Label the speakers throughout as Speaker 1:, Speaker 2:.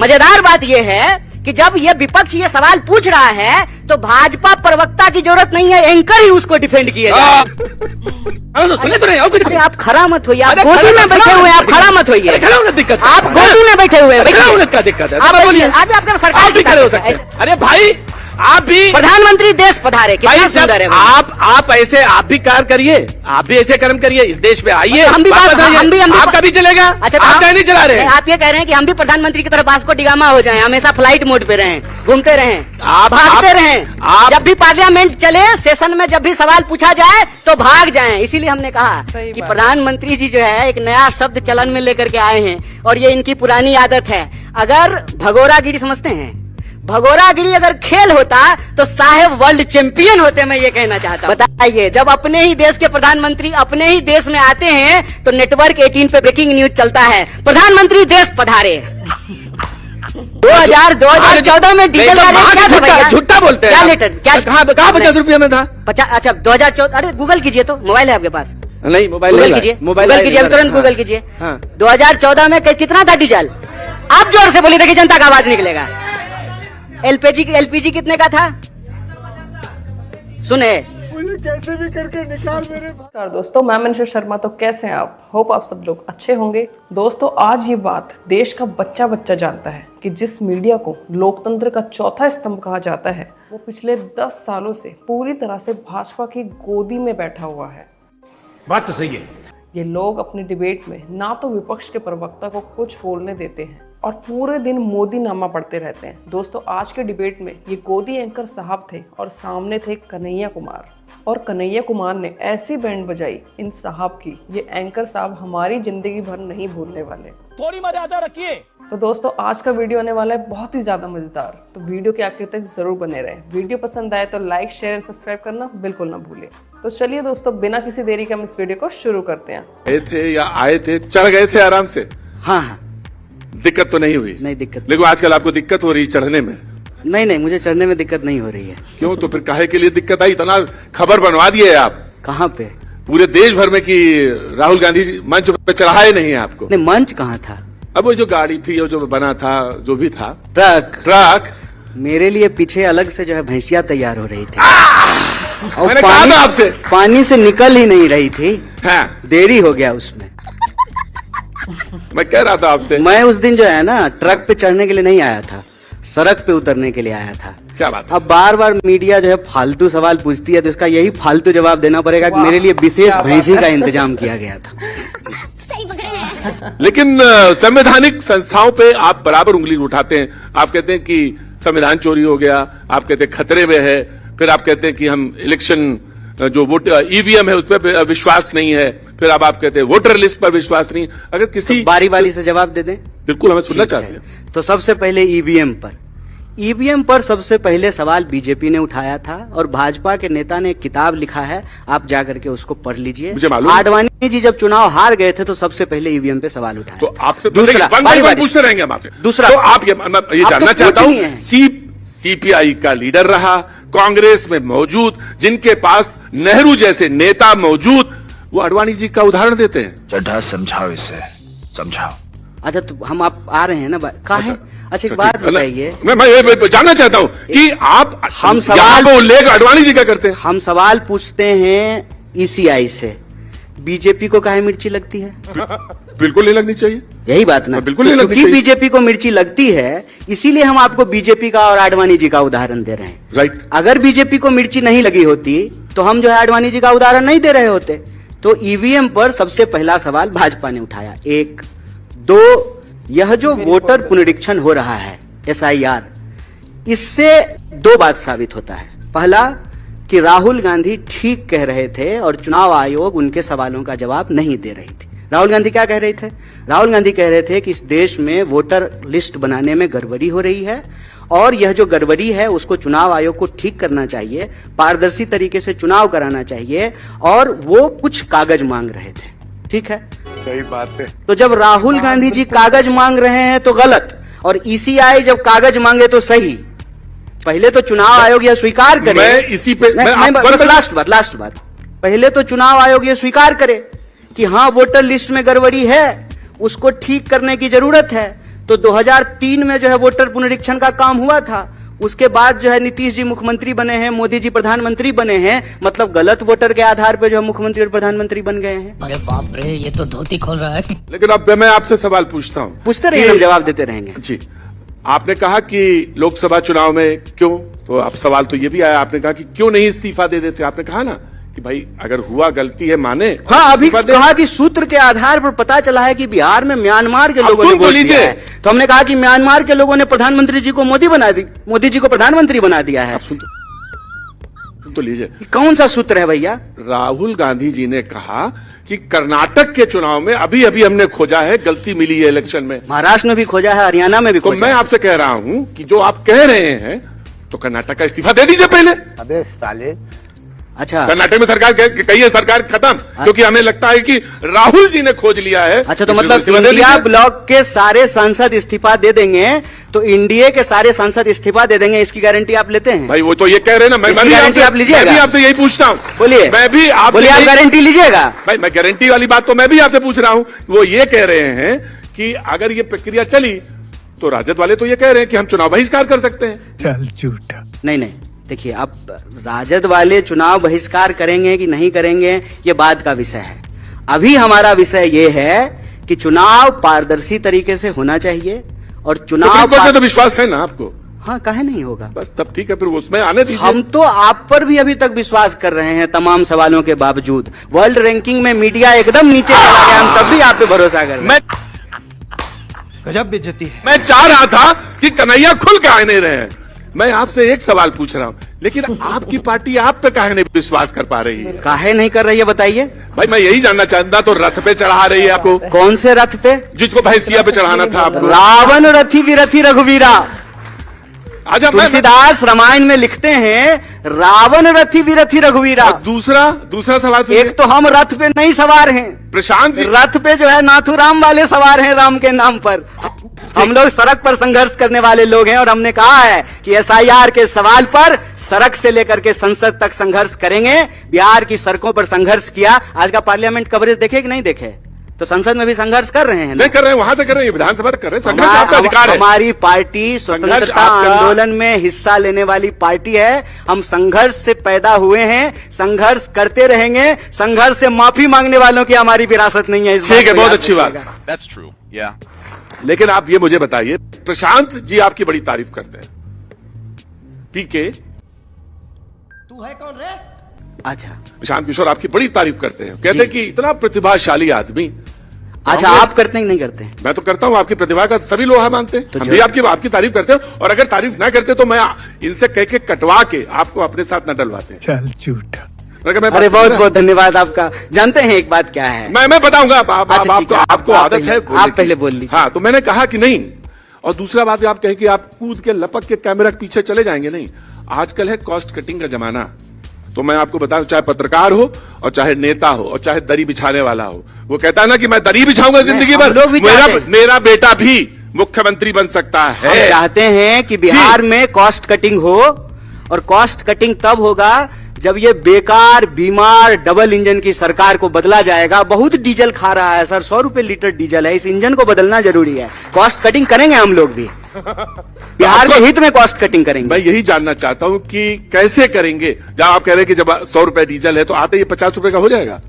Speaker 1: मजेदार बात यह है कि जब ये विपक्ष ये सवाल पूछ रहा है तो भाजपा प्रवक्ता की जरूरत नहीं है, एंकर ही उसको डिफेंड किए जाए। अरे आप खड़ा मत होइए, आप गोदी में बैठे हुए हैं, आप खड़ा मत होइए,
Speaker 2: दिक्कत
Speaker 1: आप गोदी में बैठे हुए हैं,
Speaker 2: क्या दिक्कत है?
Speaker 1: आप बोलिए, आज आपके सरकार की
Speaker 2: खड़े हो सकते हैं। अरे भाई आप भी
Speaker 1: प्रधानमंत्री देश पधारे, कितना सुंदर है।
Speaker 2: आप ऐसे आप भी कार्य करिए, आप भी ऐसे कर्म करिए, इस देश पे आइए,
Speaker 1: हम भी
Speaker 2: आपका भी चलेगा।
Speaker 1: अच्छा,
Speaker 2: आप नहीं चला रहे,
Speaker 1: आप ये कह रहे हैं कि हम भी प्रधानमंत्री की तरह वास्को डिगामा हो जाएं, हमेशा फ्लाइट मोड पे रहें, घूमते रहें, भागते रहें, जब भी पार्लियामेंट चले सेशन में जब भी सवाल पूछा जाए तो भाग जाएं। इसीलिए हमने कहा कि प्रधानमंत्री जी जो है एक नया शब्द चलन में लेकर के आए हैं और ये इनकी पुरानी आदत है। अगर भगोरागिरी समझते हैं, भगोरागिरी अगर खेल होता तो साहेब वर्ल्ड चैंपियन होते, मैं ये कहना चाहता हूं। बताइए, जब अपने ही देश के प्रधानमंत्री अपने ही देश में आते हैं तो नेटवर्क 18 पे ब्रेकिंग न्यूज चलता है, प्रधानमंत्री देश पधारे। 2014 में डीजल का रेट क्या था भैया?
Speaker 2: झूठा बोलते हैं,
Speaker 1: क्या लीटर, क्या
Speaker 2: कहाँ 50 रुपये में था?
Speaker 1: 50। अच्छा 2014, अरे गूगल कीजिए, तो मोबाइल है आपके पास?
Speaker 2: नहीं, मोबाइल
Speaker 1: गूगल कीजिए, गूगल कीजिए, अब तुरंत गूगल कीजिए। 2014 में कितना था डीजल? आप जोर से बोलिए, देखिए जनता का आवाज निकलेगा। एलपीजी कितने का था? सुने,
Speaker 3: मुझे कैसे भी करके निकाल मेरे।
Speaker 4: नमस्कार दोस्तों, मैं मनीषा शर्मा। तो कैसे हैं आप? होप आप सब लोग अच्छे होंगे। दोस्तों, आज ये बात देश का बच्चा बच्चा जानता है कि जिस मीडिया को लोकतंत्र का चौथा स्तंभ कहा जाता है वो पिछले 10 सालों से पूरी तरह से भाजपा की गोदी में बैठा हुआ है।
Speaker 3: बात तो सही है।
Speaker 4: ये लोग अपने डिबेट में ना तो विपक्ष के प्रवक्ता को कुछ बोलने देते हैं और पूरे दिन मोदी नामा पढ़ते रहते हैं। दोस्तों, आज के डिबेट में ये गोदी एंकर साहब थे और सामने थे कन्हैया कुमार, और कन्हैया कुमार ने ऐसी बैंड बजाई इन साहब की, ये एंकर साहब हमारी जिंदगी भर नहीं भूलने वाले।
Speaker 5: थोड़ी मर्यादा रखिए।
Speaker 4: तो दोस्तों, आज का वीडियो होने वाला है बहुत ही ज्यादा मजेदार, तो वीडियो के आखिर तक जरूर बने रहें। वीडियो पसंद आए तो लाइक, शेयर एंड सब्सक्राइब करना बिल्कुल ना भूलें। तो चलिए दोस्तों, बिना किसी देरी के हम इस वीडियो को शुरू करते हैं।
Speaker 6: आए थे, चढ़ गए थे आराम से?
Speaker 1: हाँ हाँ,
Speaker 6: दिक्कत तो नहीं हुई?
Speaker 1: नहीं दिक्कत।
Speaker 6: लेकिन आजकल आपको दिक्कत हो रही है चढ़ने में?
Speaker 1: नहीं, मुझे चढ़ने में दिक्कत नहीं हो रही है।
Speaker 6: क्यों? तो फिर काहे के लिए दिक्कत आई? इतना खबर बनवा दिए आप।
Speaker 1: कहाँ पे?
Speaker 6: पूरे देश भर में कि राहुल गांधी जी मंच पे चढ़ाए नहीं है आपको।
Speaker 1: नहीं, मंच कहाँ था?
Speaker 6: अब वो जो गाड़ी थी, वो जो बना था, जो भी था,
Speaker 1: ट्रक मेरे लिए पीछे अलग से जो है भैंसिया तैयार हो रही थी और
Speaker 6: मैंने कहा था आपसे,
Speaker 1: पानी से निकल ही नहीं रही थी।
Speaker 6: हाँ।
Speaker 1: देरी हो गया उसमें।
Speaker 6: मैं कह रहा था आपसे,
Speaker 1: मैं उस दिन जो है ना ट्रक पे चढ़ने के लिए नहीं आया था, सड़क पे उतरने के लिए आया था।
Speaker 6: क्या बात?
Speaker 1: अब बार बार मीडिया जो है फालतू सवाल पूछती है तो इसका यही फालतू जवाब देना पड़ेगा कि मेरे लिए विशेष भैंसी का इंतजाम किया गया था।
Speaker 6: लेकिन संवैधानिक संस्थाओं पे आप बराबर उंगली उठाते हैं। आप कहते हैं कि संविधान चोरी हो गया, आप कहते हैं खतरे में है, फिर आप कहते हैं कि हम इलेक्शन जो वोट ईवीएम है उस पर विश्वास नहीं है, फिर अब आप कहते हैं वोटर लिस्ट पर विश्वास नहीं। अगर किसी
Speaker 1: तो बारी से जवाब दे दें।
Speaker 6: बिल्कुल, हमें सुनना चाहते हैं।
Speaker 1: तो सबसे पहले ईवीएम पर सबसे पहले सवाल बीजेपी ने उठाया था और भाजपा के नेता ने एक किताब लिखा है, आप जाकर के उसको पढ़ लीजिए।
Speaker 6: मुझे मालूम।
Speaker 1: आडवाणी जी जब चुनाव हार गए थे तो सबसे पहले ईवीएम पे सवाल उठाया।
Speaker 6: तो आपसे
Speaker 1: दूसरा
Speaker 6: पूछते रहेंगे हम आपसे।
Speaker 1: दूसरा,
Speaker 6: तो आप ये जानना चाहता हूँ, सीपीआई का लीडर रहा, कांग्रेस में मौजूद, जिनके पास नेहरू जैसे नेता मौजूद, वो आडवाणी जी का उदाहरण देते हैं।
Speaker 5: चड्ढा समझाओ इसे, समझाओ।
Speaker 1: अच्छा, तो हम आप आ रहे हैं ना, कहा है? अच्छा, एक बात बताइए,
Speaker 6: मैं जानना चाहता हूँ कि आप
Speaker 1: हम सवाल
Speaker 6: उल्लेख आडवाणी जी का करते हैं।
Speaker 1: हम सवाल पूछते हैं ईसीआई से, बीजेपी को काहे मिर्ची लगती है?
Speaker 6: बिल्कुल नहीं लगनी चाहिए।
Speaker 1: यही बात ना,
Speaker 6: बिल्कुल नहीं लगनी
Speaker 1: चाहिए।
Speaker 6: चाहिए।
Speaker 1: बीजेपी को मिर्ची लगती है, इसीलिए हम आपको बीजेपी का और आडवाणी जी का उदाहरण दे रहे हैं।
Speaker 6: राइट।
Speaker 1: अगर बीजेपी को मिर्ची नहीं लगी होती तो हम जो है आडवाणी जी का उदाहरण नहीं दे रहे होते। तो ईवीएम पर सबसे पहला सवाल भाजपा ने उठाया। 1, 2, यह जो वोटर पुनरीक्षण हो रहा है SIR, इससे 2 बात साबित होता है। पहला कि राहुल गांधी ठीक कह रहे थे और चुनाव आयोग उनके सवालों का जवाब नहीं दे रही थी। राहुल गांधी क्या कह रहे थे? राहुल गांधी कह रहे थे कि इस देश में वोटर लिस्ट बनाने में गड़बड़ी हो रही है और यह जो गड़बड़ी है उसको चुनाव आयोग को ठीक करना चाहिए, पारदर्शी तरीके से चुनाव कराना चाहिए, और वो कुछ कागज मांग रहे थे। ठीक है,
Speaker 3: सही बात है।
Speaker 1: तो जब राहुल गांधी जी कागज मांग रहे हैं तो गलत, और ईसीआई जब कागज मांगे तो सही। पहले तो चुनाव आयोग यह स्वीकार करे।
Speaker 6: मैं इसी पे
Speaker 1: लास्ट बात, पहले तो चुनाव आयोग यह स्वीकार करे कि हाँ वोटर लिस्ट में गड़बड़ी है, उसको ठीक करने की जरूरत है। तो 2003 में जो है वोटर पुनरीक्षण का काम हुआ था। उसके बाद जो है नीतीश जी मुख्यमंत्री बने हैं, मोदी जी प्रधानमंत्री बने हैं, मतलब गलत वोटर के आधार पे जो है मुख्यमंत्री और प्रधानमंत्री बन गए हैं।
Speaker 7: अरे बाप रे, ये तो धोती खोल रहा है।
Speaker 6: लेकिन अब मैं आपसे सवाल पूछता हूं।
Speaker 1: पूछते रहिए, हम जवाब देते रहेंगे।
Speaker 6: जी, आपने कहा कि लोकसभा चुनाव में क्यों, तो अब सवाल तो ये भी आया, आपने कहा कि क्यों नहीं इस्तीफा दे देते। आपने कहा ना कि भाई अगर हुआ गलती है माने।
Speaker 1: हाँ, अभी
Speaker 6: इस्तीफा दे।
Speaker 1: कहा कि सूत्र के आधार पर पता चला है कि बिहार में म्यांमार के लोगों ने
Speaker 6: सुन तो
Speaker 1: वोट दिया
Speaker 6: लीजिए।
Speaker 1: है। तो हमने कहा कि म्यांमार के लोगों ने प्रधानमंत्री जी को मोदी जी को प्रधानमंत्री बना दिया है।
Speaker 6: सुन तो लीजिए,
Speaker 1: कौन सा सूत्र है भैया?
Speaker 6: राहुल गांधी जी ने कहा कि कर्नाटक के चुनाव में अभी अभी हमने खोजा है, गलती मिली है इलेक्शन में।
Speaker 1: महाराष्ट्र में भी खोजा है, हरियाणा में भी
Speaker 6: तो
Speaker 1: खोजा
Speaker 6: मैं
Speaker 1: है।
Speaker 6: आपसे कह रहा हूं कि जो आप कह रहे हैं तो कर्नाटक का इस्तीफा दे दीजिए पहले।
Speaker 3: अबे साले,
Speaker 1: अच्छा
Speaker 6: कर्नाटक में सरकार कही है सरकार खत्म, क्योंकि हमें लगता है कि राहुल जी ने खोज लिया है।
Speaker 1: अच्छा, तो
Speaker 6: इसलिए
Speaker 1: मतलब
Speaker 6: इस्तीफा दे
Speaker 1: इंडिया
Speaker 6: दीजिए।
Speaker 1: ब्लॉक के सारे सांसद इस्तीफा दे देंगे तो इंडिया के सारे सांसद इस्तीफा दे देंगे, इसकी गारंटी आप लेते हैं?
Speaker 6: भाई वो तो ये कह रहे हैं ना,
Speaker 1: इसकी गारंटी आप लीजिएगा?
Speaker 6: मैं भी आपसे यही पूछता हूँ।
Speaker 1: बोलिए,
Speaker 6: मैं भी आपसे
Speaker 1: बोलिए, आप गारंटी लीजिएगा?
Speaker 6: भाई मैं गारंटी वाली बात तो मैं भी आपसे पूछ रहा हूँ। वो ये कह रहे हैं कि अगर ये प्रक्रिया चली तो राजद वाले तो ये कह रहे हैं कि हम चुनाव बहिष्कार कर सकते हैं।
Speaker 3: चल झूठा।
Speaker 1: नहीं नहीं, देखिए, अब राजद वाले चुनाव बहिष्कार करेंगे कि नहीं करेंगे ये बाद का विषय है। अभी हमारा विषय ये है कि चुनाव पारदर्शी तरीके से होना चाहिए और
Speaker 6: सुप्रीम कोर्ट में
Speaker 1: चुनाव
Speaker 6: तो विश्वास है ना आपको?
Speaker 1: हाँ, काहे नहीं होगा?
Speaker 6: बस तब ठीक है, फिर उसमें आने दीजिए।
Speaker 1: हम तो आप पर भी अभी तक विश्वास कर रहे हैं तमाम सवालों के बावजूद। वर्ल्ड रैंकिंग में मीडिया एकदम नीचे चला गया, हम तब भी आप पे भरोसा कर रहे हैं।
Speaker 6: मैं
Speaker 3: गजब बेइज्जती है।
Speaker 6: मैं चाह रहा था कि कन्हैया खुल के आने रहे हैं। मैं आपसे एक सवाल पूछ रहा हूं, लेकिन आपकी पार्टी आप पे काहे नहीं विश्वास कर पा रही है?
Speaker 1: काहे नहीं कर रही है बताइए?
Speaker 6: भाई मैं यही जानना चाहता, तो रथ पे चढ़ा रही है आपको?
Speaker 1: कौन से रथ पे?
Speaker 6: जिसको भैंसिया पे चढ़ाना था आपको।
Speaker 1: रावण रथी विरथी रघुवीरा।
Speaker 6: अच्छा,
Speaker 1: तुलसीदास रामायण में लिखते हैं रावण रथी विरथी रघुवीरा।
Speaker 6: दूसरा सवाल सुनिए।
Speaker 1: एक तो हम रथ पे नहीं सवार हैं,
Speaker 6: प्रशांत जी,
Speaker 1: रथ पे जो है नाथुराम वाले सवार हैं राम के नाम पर। हम लोग सड़क पर संघर्ष करने वाले लोग हैं और हमने कहा है कि एसआईआर के सवाल पर सड़क से लेकर के संसद तक संघर्ष करेंगे। बिहार की सड़कों पर संघर्ष किया। आज का पार्लियामेंट कवरेज देखे कि नहीं देखे? तो संसद में भी संघर्ष कर रहे हैं।
Speaker 6: नहीं कर रहे हैं, वहां से कर रहे हैं, विधानसभा तक कर रहे हैं। संघर्ष आपका अधिकार है।
Speaker 1: हमारी पार्टी स्वतंत्रता आंदोलन में हिस्सा लेने वाली पार्टी है। हम संघर्ष से पैदा हुए हैं, संघर्ष करते रहेंगे। संघर्ष से माफी मांगने वालों की हमारी विरासत नहीं है।
Speaker 6: ठीक है, बहुत अच्छी बात।
Speaker 5: That's true. Yeah.
Speaker 6: लेकिन आप ये मुझे बताइए, प्रशांत जी आपकी बड़ी तारीफ करते हैं। पीके,
Speaker 7: तू है कौन रे?
Speaker 1: अच्छा
Speaker 6: प्रशांत किशोर आपकी बड़ी तारीफ करते हैं, कहते हैं कि इतना प्रतिभाशाली आदमी।
Speaker 1: अच्छा, आप करते हैं कि नहीं करते हैं?
Speaker 6: मैं तो करता हूं, आपकी प्रतिभा का सभी लोग मानते हैं।
Speaker 1: तो
Speaker 6: हम भी आपकी तारीफ करते हैं, और अगर तारीफ ना करते तो मैं इनसे कह के कटवा के आपको अपने साथ न डलवाते हैं।
Speaker 3: चल झूठा।
Speaker 1: अरे बहुत बहुत धन्यवाद आपका। जानते हैं एक बात क्या है?
Speaker 6: मैं बताऊंगा।
Speaker 1: अच्छा, ठीक है,
Speaker 6: आपको
Speaker 1: आप
Speaker 6: आदत है
Speaker 1: पहले- आप पहले बोल लीजिए।
Speaker 6: हाँ, तो मैंने कहा कि नहीं। और दूसरा बात आप कहे कि आप कूद के लपक के कैमरा के पीछे चले जाएंगे, नहीं। आजकल है कॉस्ट कटिंग का जमाना। तो मैं आपको बताऊं, चाहे पत्रकार हो और चाहे नेता हो और चाहे दरी बिछाने वाला हो, वो कहता है ना कि मैं दरी बिछाऊंगा जिंदगी भर।
Speaker 1: लोग भी चाहते हैं।
Speaker 6: मेरा बेटा भी मुख्यमंत्री बन सकता
Speaker 1: हम
Speaker 6: है।
Speaker 1: चाहते हैं कि बिहार में कॉस्ट कटिंग हो, और कॉस्ट कटिंग तब होगा जब ये बेकार बीमार डबल इंजन की सरकार को बदला जाएगा। बहुत डीजल खा रहा है सर, 100 रुपए लीटर डीजल है। इस इंजन को बदलना जरूरी है। कॉस्ट कटिंग करेंगे हम लोग भी, बिहार के हित में कॉस्ट कटिंग करेंगे।
Speaker 6: मैं यही जानना चाहता हूं कि कैसे करेंगे। जब आप कह रहे हैं कि जब 100 रुपए डीजल है तो आते ही 50 रुपए का हो जाएगा।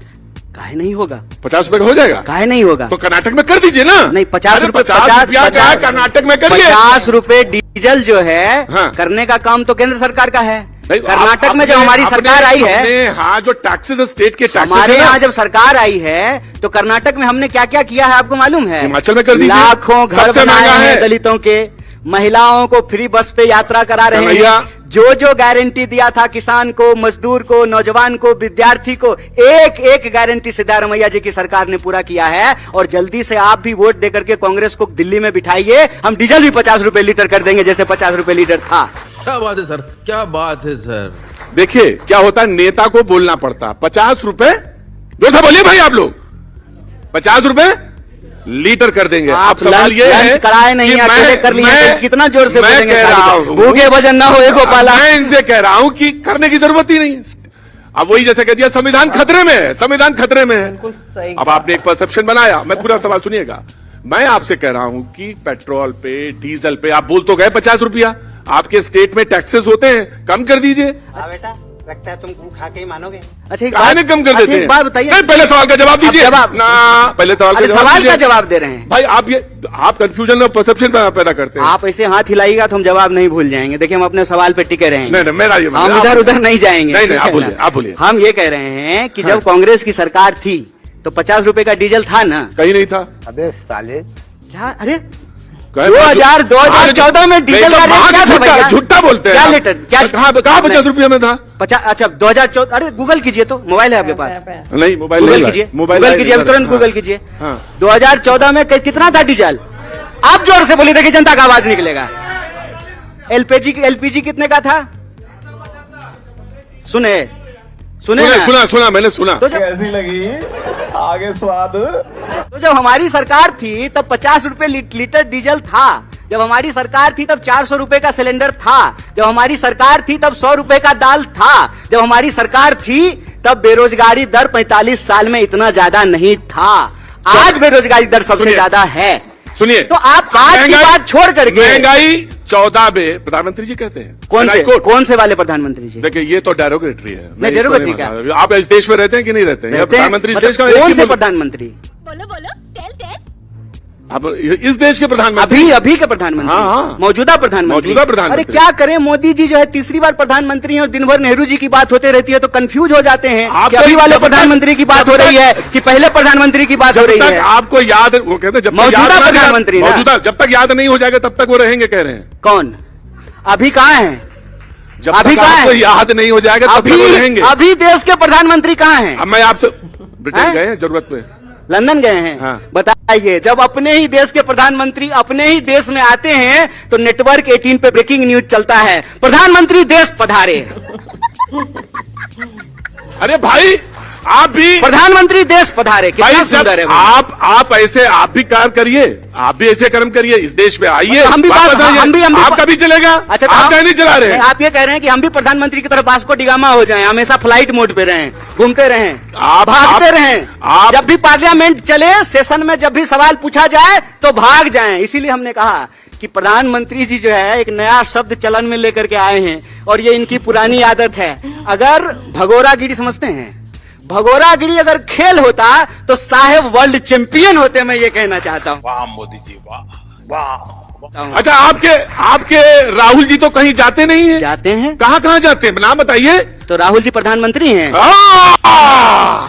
Speaker 1: काहे नहीं होगा?
Speaker 6: 50 रुपए का हो जाएगा।
Speaker 1: काहे नहीं होगा?
Speaker 6: तो कर्नाटक में कर दीजिए ना।
Speaker 1: नहीं, 50 रुपए
Speaker 6: 50 रुपया क्या है, कर्नाटक में करिए।
Speaker 1: 50 रुपए डीजल जो है
Speaker 6: हाँ।
Speaker 1: करने का काम तो केंद्र सरकार का है।
Speaker 6: नहीं,
Speaker 1: कर्नाटक में जब हमारी सरकार आई है,
Speaker 6: हाँ, जो टैक्सेस स्टेट के टैक्सेस
Speaker 1: हमारे यहाँ जब सरकार आई है तो कर्नाटक में हमने क्या क्या किया है आपको मालूम है?
Speaker 6: हिमाचल में कर दीजिए।
Speaker 1: लाखों घर
Speaker 6: सबसे
Speaker 1: बनाए
Speaker 6: महंगा
Speaker 1: हैं
Speaker 6: है।
Speaker 1: दलितों के, महिलाओं को फ्री बस पे यात्रा करा रहे
Speaker 6: कन्हैया।
Speaker 1: हैं। जो गारंटी दिया था किसान को, मजदूर को, नौजवान को, विद्यार्थी को, एक एक गारंटी सिद्धारमैया जी की सरकार ने पूरा किया है। और जल्दी से आप भी वोट देकर के कांग्रेस को दिल्ली में बिठाइए, हम डीजल भी 50 रुपए लीटर कर देंगे जैसे 50 रुपए लीटर था।
Speaker 8: क्या बात है सर, क्या बात है सर।
Speaker 6: देखिए क्या होता है, नेता को बोलना पड़ता। 50 रुपए जो था बोलिए भाई, आप लोग 50 रुपए लीटर कर देंगे।
Speaker 1: आप
Speaker 6: सवाल ये है
Speaker 1: कराए नहीं,
Speaker 6: कि
Speaker 1: अकेले कर लिए
Speaker 6: मैं-
Speaker 1: तो कितना जोर से
Speaker 6: मैं
Speaker 1: बोलेंगे?
Speaker 6: कह रहा हूं,
Speaker 1: भूखे भजन ना हो गोपाला।
Speaker 6: मैं इनसे कह रहा हूं कि करने की जरूरत ही नहीं। अब वही जैसे कह दिया संविधान खतरे में है, संविधान खतरे में है।
Speaker 4: बिल्कुल सही
Speaker 6: अब आपने एक परसेप्शन बनाया। मैं पूरा सवाल सुनिएगा। मैं आपसे कह रहा हूं कि पेट्रोल पे डीजल पे आप बोल तो गए 50 रुपया, आपके स्टेट में टैक्सेस होते हैं, कम कर दीजिए।
Speaker 1: हाँ बेटा, लगता है तुम खा के ही मानोगे। अच्छा
Speaker 6: काहे कम कर देते हैं?
Speaker 1: एक बात बताइए,
Speaker 6: नहीं, पहले सवाल का जवाब दीजिए ना, पहले सवाल
Speaker 1: का जवाब दे रहे हैं
Speaker 6: भाई। आप कंफ्यूजन और परसेप्शन पैदा करते हैं।
Speaker 1: आप ऐसे हाथ हिलाइएगा तो हम जवाब नहीं भूल जाएंगे। देखिए, हम अपने सवाल पे टिके रहेंगे।
Speaker 6: नहीं, मेरा ये
Speaker 1: हम इधर उधर नहीं जाएंगे।
Speaker 6: नहीं, आप बोलिए।
Speaker 1: हम ये कह रहे हैं कि जब कांग्रेस की सरकार थी तो 50 रुपए का डीजल था ना?
Speaker 6: कहीं नहीं था।
Speaker 3: अबे साले,
Speaker 1: क्या? अरे
Speaker 6: 2014
Speaker 1: में डीजल का रेट क्या था भैया?
Speaker 6: झूठा बोलते हैं।
Speaker 1: क्या लीटर? क्या
Speaker 6: कहाँ 50 रुपया में था?
Speaker 1: 50? अच्छा 2014। अरे गूगल कीजिए, तो मोबाइल है आपके पास?
Speaker 6: नहीं, मोबाइल
Speaker 1: गूगल कीजिए, गूगल कीजिए, तुरंत गूगल कीजिए। 2014 में कितना था डीजल? आप जोर से बोलिए, देखिए जनता का आवाज निकलेगा। एलपीजी कितने का था? सुने
Speaker 6: सुना, मैंने सुना।
Speaker 1: तो
Speaker 3: कैसी लगी आगे स्वाद?
Speaker 1: तो जब हमारी सरकार थी तब 50 रुपए लीटर डीजल था। जब हमारी सरकार थी तब 400 रुपए का सिलेंडर था। जब हमारी सरकार थी तब 100 रुपए का दाल था। जब हमारी सरकार थी तब बेरोजगारी दर 45 साल में इतना ज्यादा नहीं था। आज बेरोजगारी दर सबसे ज्यादा है।
Speaker 6: सुनिए,
Speaker 1: तो आप आज की बात छोड़ करके
Speaker 6: महंगाई 14 में प्रधानमंत्री जी कहते हैं।
Speaker 1: कौन से वाले प्रधानमंत्री जी?
Speaker 6: देखिए, ये तो डेरोगेटरी है।
Speaker 1: नहीं, डेरोगेटरी क्या?
Speaker 6: आप इस देश में रहते हैं कि नहीं रहते हैं? प्रधानमंत्री इस देश का
Speaker 1: कौन से प्रधानमंत्री?
Speaker 6: आप इस देश के प्रधानमंत्री?
Speaker 1: अभी के प्रधानमंत्री?
Speaker 6: हाँ।
Speaker 1: मौजूदा प्रधानमंत्री। अरे क्या करें, मोदी जी जो है तीसरी बार प्रधानमंत्री हैं और दिन भर नेहरू जी की बात होते रहती है तो कंफ्यूज हो जाते हैं कि अभी वाले प्रधानमंत्री की बात हो रही है कि पहले प्रधानमंत्री की बात हो रही है।
Speaker 6: आपको याद, वो कहते हैं जब
Speaker 1: मौजूदा प्रधानमंत्री,
Speaker 6: जब तक याद नहीं हो जाएगा तब तक वो रहेंगे, कह रहे हैं।
Speaker 1: कौन? अभी कहाँ है?
Speaker 6: जब तक आपको याद नहीं हो जाएगा तब तक वो रहेंगे।
Speaker 1: अभी देश के प्रधानमंत्री कहाँ हैं?
Speaker 6: अब मैं आपसे, ब्रिटेन गए हैं जरूरत पे?
Speaker 1: लंदन गए हैं?
Speaker 6: हाँ।
Speaker 1: बताइए, जब अपने ही देश के प्रधानमंत्री अपने ही देश में आते हैं तो नेटवर्क 18 पे ब्रेकिंग न्यूज चलता है, प्रधानमंत्री देश पधारे।
Speaker 6: अरे भाई, आप भी
Speaker 1: प्रधानमंत्री देश पधारे, कितना सुंदर है।
Speaker 6: आप भी कार्य करिए, आप भी ऐसे कर्म करिए, इस देश में आइए,
Speaker 1: हम भी
Speaker 6: आपका भी चलेगा।
Speaker 1: अच्छा,
Speaker 6: आप क्या नहीं चला रहे?
Speaker 1: आप ये कह रहे हैं कि हम भी प्रधानमंत्री की तरफ वास्को डिगामा हो जाएं, हमेशा फ्लाइट मोड पे रहें, घूमते रहें, भागते रहें, जब भी पार्लियामेंट चले, सेशन में जब भी सवाल पूछा जाए तो भाग जाएं। इसीलिए हमने कहा कि प्रधानमंत्री जी जो है एक नया शब्द चलन में लेकर के आए हैं और ये इनकी पुरानी आदत है। अगर भगोरागिरी समझते हैं, भगोरागिरी अगर खेल होता तो साहेब वर्ल्ड चैंपियन होते, मैं ये कहना चाहता हूँ।
Speaker 8: वाह मोदी जी, वाह वाह।
Speaker 6: अच्छा, आपके राहुल जी तो कहीं जाते नहीं हैं?
Speaker 1: जाते हैं।
Speaker 6: कहाँ जाते हैं, नाम बताइए।
Speaker 1: तो राहुल जी प्रधानमंत्री हैं।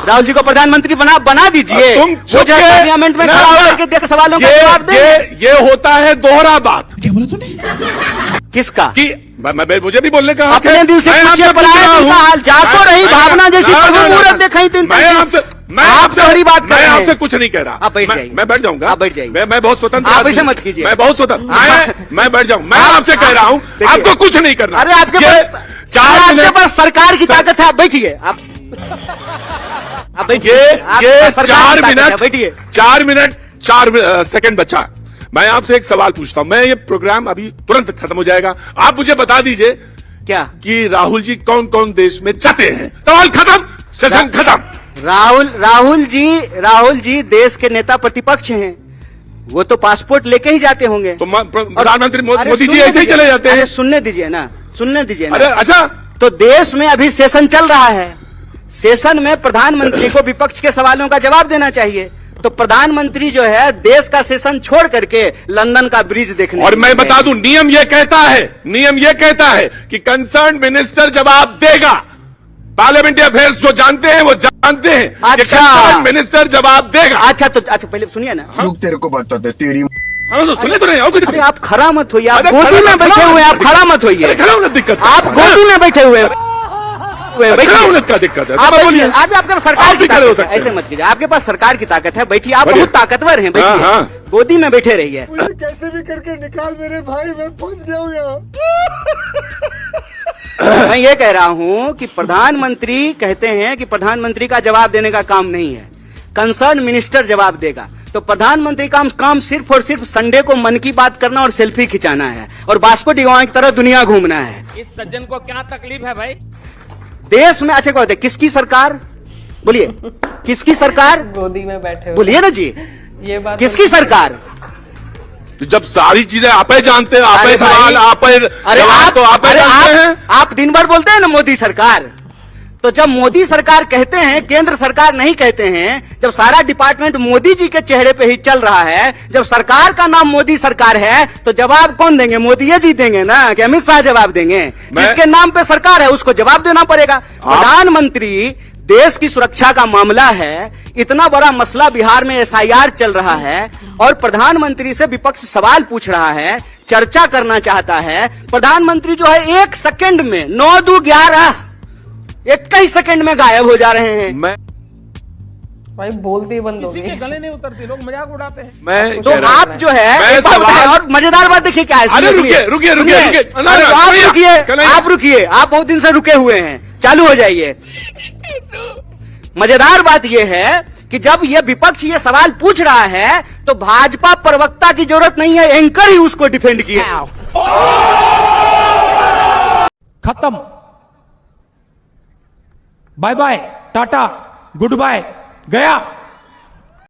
Speaker 1: राहुल जी को प्रधानमंत्री बना दीजिए।
Speaker 6: तुम
Speaker 1: जो पार्लियामेंट में खड़ा होकर के देश के सवालों का जवाब दे।
Speaker 6: ये होता है दोहरा बात।
Speaker 8: क्या बोला तूने?
Speaker 1: किसका?
Speaker 6: कि मुझे भी बोलने का हक
Speaker 1: अपने
Speaker 6: है।
Speaker 1: दिल से पूछिए, पराये दिल का हाल। जाको रही भावना जैसी प्रभु मुहूर्त दिखाई तीन आप थोड़ी बात कर रहे हैं।
Speaker 6: आपसे कुछ नहीं कह रहा।
Speaker 1: आप बैठ जाइए।
Speaker 6: मैं बैठ जाऊंगा।
Speaker 1: आप बैठ जाइए।
Speaker 6: मैं बहुत स्वतंत्र।
Speaker 1: आप ऐसे मत कीजिए।
Speaker 6: मैं बहुत स्वतंत्र। मैं बैठ जाऊँ। मैं आपसे कह रहा हूँ, आपको कुछ नहीं करना।
Speaker 1: अरे आपके पास सरकार की ताकत है, आप बैठिए। आप बैठिए।
Speaker 6: ये 4 मिनट 4 सेकंड बचा। मैं आपसे एक सवाल पूछता हूं। मैं ये प्रोग्राम अभी तुरंत खत्म हो जाएगा। आप मुझे बता दीजिए
Speaker 1: क्या
Speaker 6: कि राहुल जी कौन कौन देश में जाते हैं। सवाल खत्म, सेशन खत्म।
Speaker 1: राहुल जी देश के नेता प्रतिपक्ष हैं, वो तो पासपोर्ट लेके ही जाते होंगे।
Speaker 6: तो प्रधानमंत्री मोदी जी ऐसे ही चले जाते हैं।
Speaker 1: सुनने दीजिए ना।
Speaker 6: अरे अच्छा,
Speaker 1: तो देश में अभी सेशन चल रहा है। सेशन में प्रधानमंत्री को विपक्ष के सवालों का जवाब देना चाहिए। तो प्रधानमंत्री जो है देश का सेशन छोड़ करके लंदन का ब्रिज देखने।
Speaker 6: और मैं बता दूं, नियम ये कहता है कि कंसर्न मिनिस्टर जवाब देगा। पार्लियामेंट्री अफेयर्स जो जानते हैं वो जानते हैं।
Speaker 1: अच्छा,
Speaker 6: मिनिस्टर जवाब देगा।
Speaker 1: अच्छा पहले सुनिए ना।
Speaker 3: रुक, तेरे को बताते तेरी।
Speaker 6: सुने तो नहीं।
Speaker 1: अरे आप खड़ा मत होइए, आप गोदी में बैठे हुए हैं, आप खड़ा मत होइए।
Speaker 6: दिक्कत,
Speaker 1: आप गोदी में बैठे हुए हैं।
Speaker 6: का दिक्कत है।
Speaker 1: आज आपके सरकार की ताकत है, ऐसे मत कीजिए। आपके पास सरकार की ताकत है, बैठिए। आप बहुत ताकतवर हैं, बैठिए। गोदी में बैठे रहिए।
Speaker 3: कैसे भी करके निकाल मेरे भाई, मैं फंस गया हूँ यहाँ।
Speaker 1: मैं ये कह रहा हूं कि प्रधानमंत्री कहते हैं कि प्रधानमंत्री का जवाब देने का काम नहीं है, कंसर्न मिनिस्टर जवाब देगा। तो प्रधानमंत्री का काम सिर्फ और सिर्फ संडे को मन की बात करना और सेल्फी खिंचाना है और वास्को डिगामा की तरह दुनिया घूमना है।
Speaker 2: इस सज्जन को क्या तकलीफ है भाई?
Speaker 1: देश में अच्छे कहते किसकी सरकार, बोलिए किसकी सरकार?
Speaker 4: गोदी में बैठे हुए।
Speaker 1: बोलिए ना जी,
Speaker 4: ये बात
Speaker 1: किसकी सरकार?
Speaker 6: जब सारी चीजें आप ही जानते हैं, आप ही
Speaker 1: अरे भाई,
Speaker 6: सवाल, आप ही
Speaker 1: अरे
Speaker 6: जवाब तो आप ही
Speaker 1: अरे
Speaker 6: जानते हैं।
Speaker 1: आप दिन भर बोलते हैं ना मोदी सरकार, तो जब मोदी सरकार कहते हैं, केंद्र सरकार नहीं कहते हैं, जब सारा डिपार्टमेंट मोदी जी के चेहरे पे ही चल रहा है, जब सरकार का नाम मोदी सरकार है, तो जवाब कौन देंगे? मोदी जी देंगे ना, कि अमित शाह जवाब देंगे? जिसके नाम पे सरकार है उसको जवाब देना पड़ेगा। प्रधानमंत्री, देश की सुरक्षा का मामला है, इतना बड़ा मसला बिहार में SIR चल रहा है, और प्रधानमंत्री से विपक्ष सवाल पूछ रहा है, चर्चा करना चाहता है। प्रधानमंत्री जो है 1 सेकंड में 9 दू 11 21 सेकंड में गायब हो जा रहे हैं।
Speaker 4: भाई बोलते ही बंद हो
Speaker 8: किसी
Speaker 4: गए।
Speaker 8: के गले नहीं उतरती, लोग मजाक उड़ाते हैं।
Speaker 6: मैं
Speaker 1: तो
Speaker 6: कह रहा
Speaker 1: आप जो है
Speaker 6: मैं
Speaker 1: एक बात बताएं,
Speaker 6: सवाल-
Speaker 1: और मजेदार बात देखिए क्या है।
Speaker 6: अरे
Speaker 1: सुनिए,
Speaker 6: रुकिए,
Speaker 1: सुनिए।
Speaker 6: रुकिए। ना,
Speaker 1: अरे
Speaker 6: ना,
Speaker 1: आप
Speaker 6: कन्हैया,
Speaker 1: रुकिए,
Speaker 6: कन्हैया।
Speaker 1: आप रुकिए, आप बहुत दिन से रुके हुए हैं, चालू हो जाइए। मजेदार बात यह है कि जब यह विपक्ष ये सवाल पूछ रहा है, तो भाजपा प्रवक्ता की जरूरत नहीं है, एंकर ही उसको डिफेंड किए।
Speaker 9: खत्म, bye bye, tata, goodbye, गया।